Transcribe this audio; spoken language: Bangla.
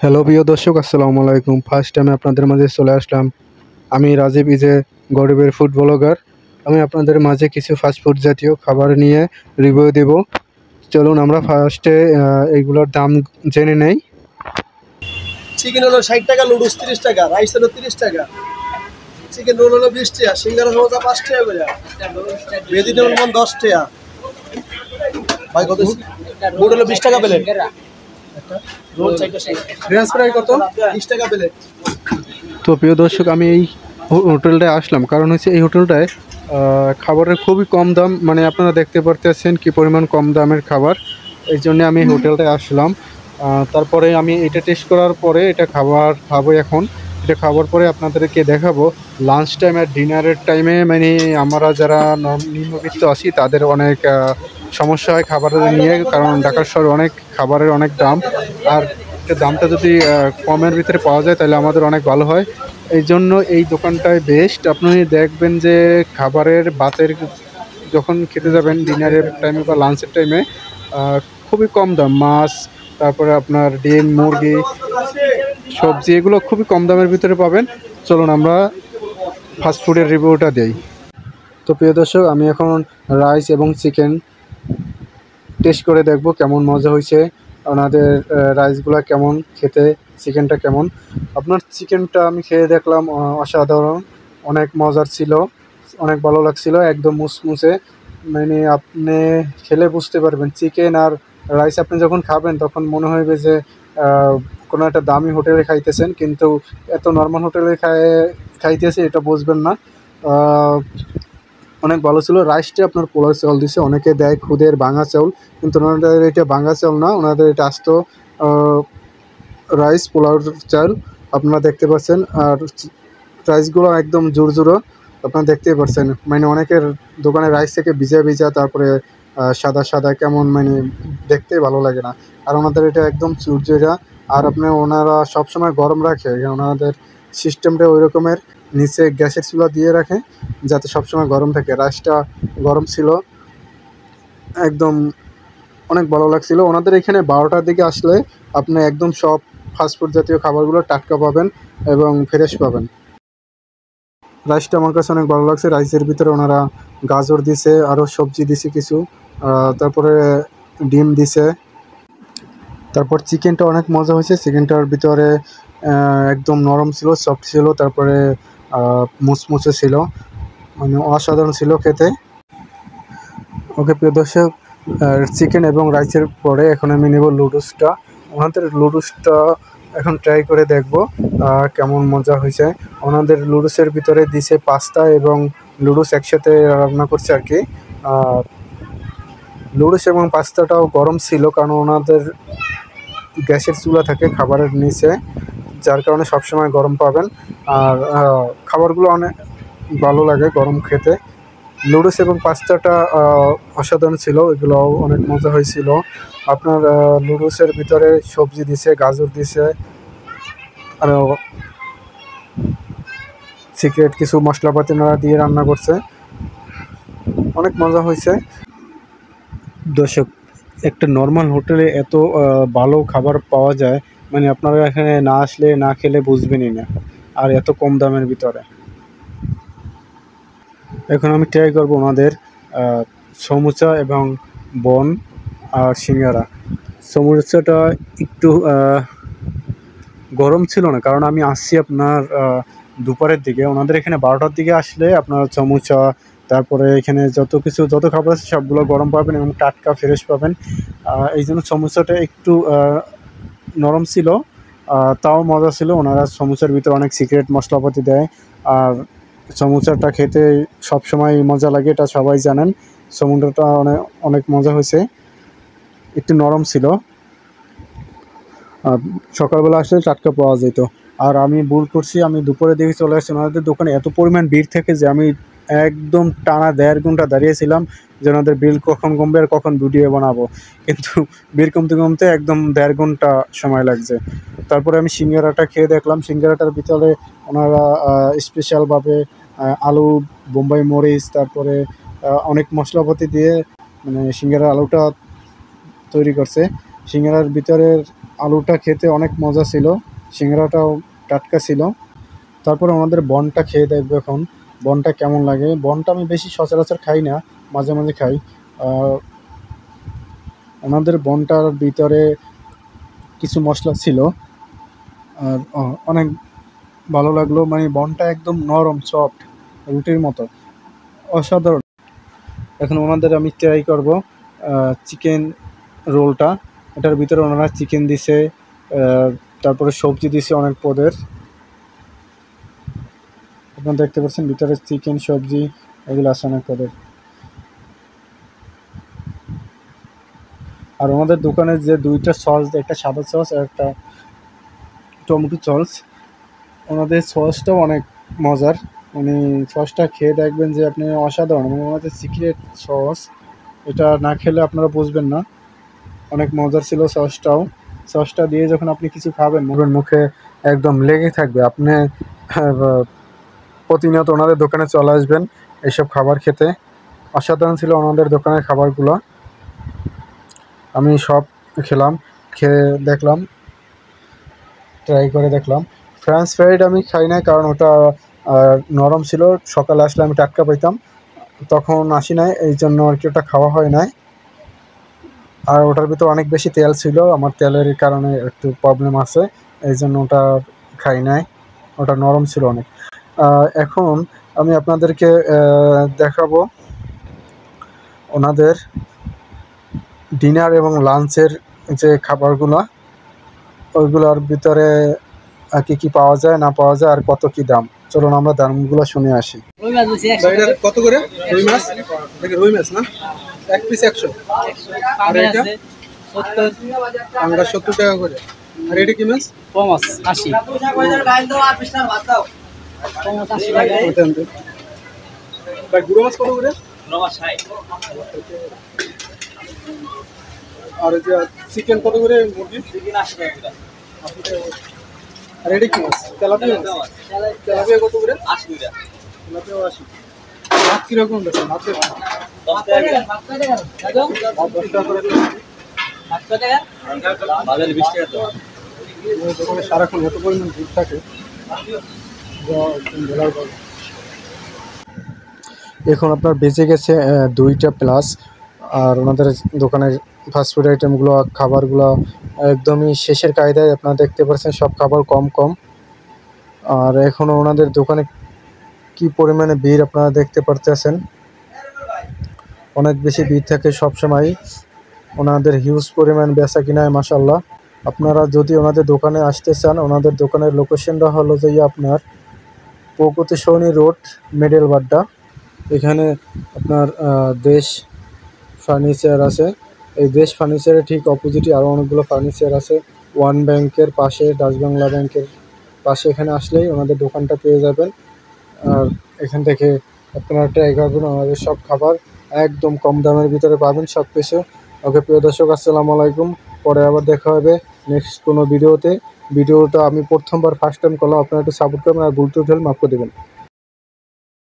হ্যালো প্রিয় দর্শক, আসসালামু আলাইকুম। ফার্স্ট টাইমে আপনাদের মাঝে চলে আসলাম। আমি রাজীব ইজ এ গরিবের ফুড ব্লগার। আমি আপনাদের মাঝে কিছু ফাস্টফুড জাতীয় খাবার নিয়ে রিভিউ দেব। চলুন আমরা ফার্স্টে এইগুলোর দাম জেনে নেই। চিকেন হলো 60 টাকা, নুডলস 30 টাকা, রাইস হলো 30 টাকা, চিকেন রোল হলো 20 টাকা, সিঙ্গারা সমোসা 5 টাকা করে, ভেজিটেবল মন 10 টাকা। ভাই কত? রোল হলো 20 টাকা প্লেট, রোল চাইটা ফ্রেঞ্চ ফ্রাই কত? 20 টাকা প্লেট। তো প্রিয় দর্শক, আমি এই হোটেলটায় আসলাম কারণ হচ্ছে এই হোটেলটায় খাবারের খুবই কম দাম, মানে আপনারা দেখতে পারতেছেন কি পরিমাণ কম দামের খাবার। এই জন্যে আমি হোটেলটায় আসলাম। তারপরে আমি এটা টেস্ট করার পরে এটা খাবার খাবো। এখন এটা খাবার পরে আপনাদেরকে দেখাবো লাঞ্চ টাইম আর ডিনারের টাইমে, মানে আমরা যারা নিম্নবিত্ত আছি তাদের অনেক সমস্যা হয় খাবারের নিয়ে, কারণ ঢাকার শহরে অনেক খাবারের অনেক দাম। আর দামটা যদি কমের ভিতরে পাওয়া যায় তাহলে আমাদের অনেক ভালো হয়। এই জন্য এই দোকানটায় বেস্ট। আপনি দেখবেন যে খাবারের বাতের যখন খেতে যাবেন ডিনারের টাইমে বা লাঞ্চের টাইমে খুবই কম দাম। মাছ, তারপরে আপনার ডিম, মুরগি, সবজি, এগুলো খুবই কম দামের ভিতরে পাবেন। চলুন আমরা ফাস্টফুডের রিভিউটা দিই। তো প্রিয় দর্শক, আমি এখন রাইস এবং চিকেন টেস্ট করে দেখব কেমন মজা হয়েছে, ওনাদের রাইসগুলো কেমন খেতে, চিকেনটা কেমন। আপনার চিকেনটা আমি খেয়ে দেখলাম, অসাধারণ, অনেক মজার ছিল, অনেক ভালো লাগছিল, একদম মুসমুসে। মানে আপনি খেলে বুঝতে পারবেন চিকেন আর রাইস আপনি যখন খাবেন তখন মনে হবে যে কোনো একটা দামি হোটেলে খাইতেছেন, কিন্তু এত নর্মাল হোটেলে খাইতেছে এটা বুঝবেন না। অনেক ভালো ছিল। রাইসটা আপনার পোলাও চাল দিছে, অনেকে দেয় খুদের ভাঙা চাউল, কিন্তু ওনাদের এটা ভাঙা চাউল না, ওনাদের এটা আস্ত রাইস পোলাওর চাল আপনারা দেখতে পাচ্ছেন। আর রাইসগুলো একদম জোরজোরো আপনারা দেখতেই পাচ্ছেন। মানে অনেকের দোকানে রাইস থেকে ভিজা ভিজা, তারপরে সাদা সাদা কেমন, মানে দেখতেই ভালো লাগে না। আর ওনাদের এটা একদম চুরজোরা। আর ওনারা সবসময় গরম রাখে, ওনাদের সিস্টেমটা ওই রকমের, নিচে গ্যাসের চুলা দিয়ে রাখে যাতে সবসময় গরম থাকে। রাইসটা গরম ছিল, একদম অনেক ভালো লাগছিল। ওনাদের এখানে 12টার দিকে আসলে আপনি একদম সব ফাস্টফুড জাতীয় খাবারগুলো টাটকা পাবেন এবং ফ্রেশ পাবেন। রাইসটা আমার কাছে অনেক ভালো লাগছে। রাইসের ভিতরে ওনারা গাজর দিছে, আরও সবজি দিছে কিছু, তারপরে ডিম দিছে। তারপর চিকেনটা অনেক মজা হয়েছে। চিকেনটার ভিতরে একদম নরম ছিল, সফট ছিল, তারপরে মুচমুচে ছিল, মানে অসাধারণ ছিল খেতে। ওকে প্রিয় দর্শক, চিকেন এবং রাইসের পরে এখন আমি নেব নুডলসটা। ওনাদের নুডলসটা এখন ট্রাই করে দেখব কেমন মজা হয়েছে। ওনাদের নুডলসের ভিতরে দিছে পাস্তা এবং নুডলস একসাথে রান্না করছে আর কি। নুডলস এবং পাস্তাটাও গরম ছিল, কারণ ওনাদের গ্যাসের চুলা থাকে খাবারের নিচে, যার কারণে সবসময় গরম পাবেন। আর খাবারগুলো অনেক ভালো লাগে গরম খেতে। নুডলস এবং পাস্তাটা অসাধারণ ছিল, এগুলোও অনেক মজা হয়েছিল। আপনার নুডলসের ভিতরে সবজি দিছে, গাজর দিছে, আর সিক্রেট কিছু মশলাপাতি ওনারা দিয়ে রান্না করছে, অনেক মজা হয়েছে। দর্শক, একটা নর্মাল হোটেলে এত ভালো খাবার পাওয়া যায়, মানে আপনারা এখানে না আসলে না খেলে বুঝবেনই না, আর এত কম দামের ভিতরে। এখন আমি ট্রাই করবো ওনাদের সমুচা এবং বন আর সিঙ্গারা। সমুচাটা একটু গরম ছিল না, কারণ আমি আসছি আপনার দুপুরের দিকে। ওনাদের এখানে 12টার দিকে আসলে আপনার সমুচা, তারপরে এখানে যত খাবার আছে সবগুলো গরম পাবেন এবং টাটকা ফ্রেশ পাবেন। এই জন্য সমুচাটা একটু নরম ছিল, তাও মজা ছিল। ওনারা সমুচার ভিতরে অনেক সিক্রেট মশলাপাতি দেয়, আর সমুচাটা খেতে সবসময় মজা লাগে, এটা সবাই জানেন। সমুচাটা অনেক মজা হয়েছে, একটু নরম ছিল। সকালবেলা আসলে টাটকা পাওয়া যেত। আর আমি ভুল করছি, আমি দুপুরের দিকে চলে আসছি। ওনাদের দোকানে এত পরিমাণ ভিড় থাকে যে আমি একদম টানা 1.5 ঘন্টা দাঁড়িয়েছিলাম যে ওনাদের বিল কখন কমবে আর কখন ভিডিও বানাবো, কিন্তু বিল কমতে কমতে একদম 1.5 ঘন্টা সময় লাগছে। তারপরে আমি সিঙ্গারাটা খেয়ে দেখলাম। সিঙ্গারাটার ভিতরে ওনারা স্পেশালভাবে আলু, বোম্বাই মরিচ, তারপরে অনেক মশলাপাতি দিয়ে মানে সিঙ্গারার আলুটা তৈরি করছে। সিঙ্গারার ভিতরের আলুটা খেতে অনেক মজা ছিল, সিঙ্গারাটাও টাটকা ছিল। তারপরে আমাদের বনটা খেয়ে দেখবো এখন বনটা কেমন লাগে। বনটা আমি বেশি সচরাচর খাই না, মাঝে মাঝে খাই। ওনাদের বনটার ভিতরে কিছু মশলা ছিল আর অনেক ভালো লাগলো, মানে বনটা একদম নরম সফট রুটির মতো, অসাধারণ। এখন ওনাদের আমি ট্রাই করব চিকেন রোলটা। এটার ভিতরে ওনারা চিকেন দিছে, তারপরে সবজি দিছে অনেক পদের, আপনারা দেখতে পাচ্ছেন ভিতরে চিকেন সবজি এগুলো আছে অনেক পদের। আর ওনাদের দোকানের যে দুইটা সস, একটা সাদা সস আর একটা টমেটো সস, ওনাদের সসটাও অনেক মজার। মানে সসটা খেয়ে দেখবেন যে আপনি অসাধারণ, মানে ওনাদের সিক্রেট সস, এটা না খেলে আপনারা বুঝবেন না। অনেক মজার ছিল সসটাও। সসটা দিয়ে যখন আপনি কিছু খাবেন মুখে একদম লেগে থাকবে। আপনি প্রতিনিয়ত ওনাদের দোকানে চলে আসবেন এইসব খাবার খেতে। অসাধারণ ছিল ওনাদের দোকানের খাবারগুলো। আমি সব খেলাম, খেয়ে দেখলাম, ট্রাই করে দেখলাম। ফ্রেঞ্চ ফ্রাইড আমি খাই না, কারণ ওটা নরম ছিল। সকালে আসলে আমি টাটকা পাইতাম, তখন আসি নাই, এই জন্য আর কি ওটা খাওয়া হয় নাই। আর ওটার ভিতরে অনেক বেশি তেল ছিল, আমার তেলের কারণে একটু প্রবলেম আছে, এই জন্য ওটা খাই নাই, ওটা নরম ছিল অনেক। এখন আমি আপনাদেরকে দেখাবো ওনাদের ডিনার এবং লাঞ্চের যে খাবারগুলো, ওইগুলোর ভিতরে কী কী পাওয়া যায় না পাওয়া যায় আর কত কি দাম। চলুন আমরা দামগুলো শুনে আসি। কত করে রুই মাছ? রুই মাছ না, এক পিস 100, আর এটা আমরা 70 টাকা করে। আর এটা কি মাছ? পমাস 80 ভাই গুঁড়ো মাছ কত করে? আর এই যে চিকেন কত করে? মুরগি চিকেন 80 টাকা। আর এটা কি মাছ? তেলাপিয়া মাছ। তেলাপিয়া কত করে? 80 টাকা। তেলাপিয়া 80। ভাত কিরকম বেছে? ভাতের 10 টাকা। 10 টাকা করে। 10 টাকা? বাজারে 20 টাকা তো। দোকানে সারাক্ষণ এত পরিমাণ ভিড় থাকে, এখন আপনার বেঁচে গেছে 2টা প্লাস। আর ওনাদের দোকানের ফাস্টফুড আইটেমগুলো, খাবারগুলো একদমই শেষের কায়দায়। আপনারা দেখতে পাচ্ছেন সব খাবার কম কম। আর এখনও ওনাদের দোকানে কি পরিমাণে ভিড় আপনারা দেখতে পারতেছেন, অনেক বেশি ভিড় থাকে সবসময়। ওনাদের হিউজ পরিমাণ বেচা কিনায় মাশাল্লাহ। আপনারা যদি ওনাদের দোকানে আসতে চান, ওনাদের দোকানের লোকেশনটা হলো যে আপনার প্রগতি সৌনি রোড, মিডল বাড্ডা। এখানে আপনার দেশ ফার্নিচার আছে। এই দেশ ফার্নিচারের ঠিক অপোজিটে আরও অনেকগুলো ফার্নিচার আছে। ওয়ান ব্যাংকের পাশে, ডাচ বাংলা ব্যাংকের পাশে, এখানে আসলেই ওনাদের দোকানটা পেয়ে যাবেন। আর এখান থেকে আপনারা ট্রাই করবেন, ওনাদের সব খাবার একদম কম দামের ভিতরে পাবেন সব কিছু। ওকে প্রিয় দর্শক, আসসালামু আলাইকুম। পরে আবার দেখা হবে নেক্সট কোনো ভিডিওতে। ভিডিওটা আমি প্রথমবার ফার্স্ট টাইম করলাম, আপনারা একটু সাপোর্ট করবেন আর ভুল টুল মাফ করে দেবেন।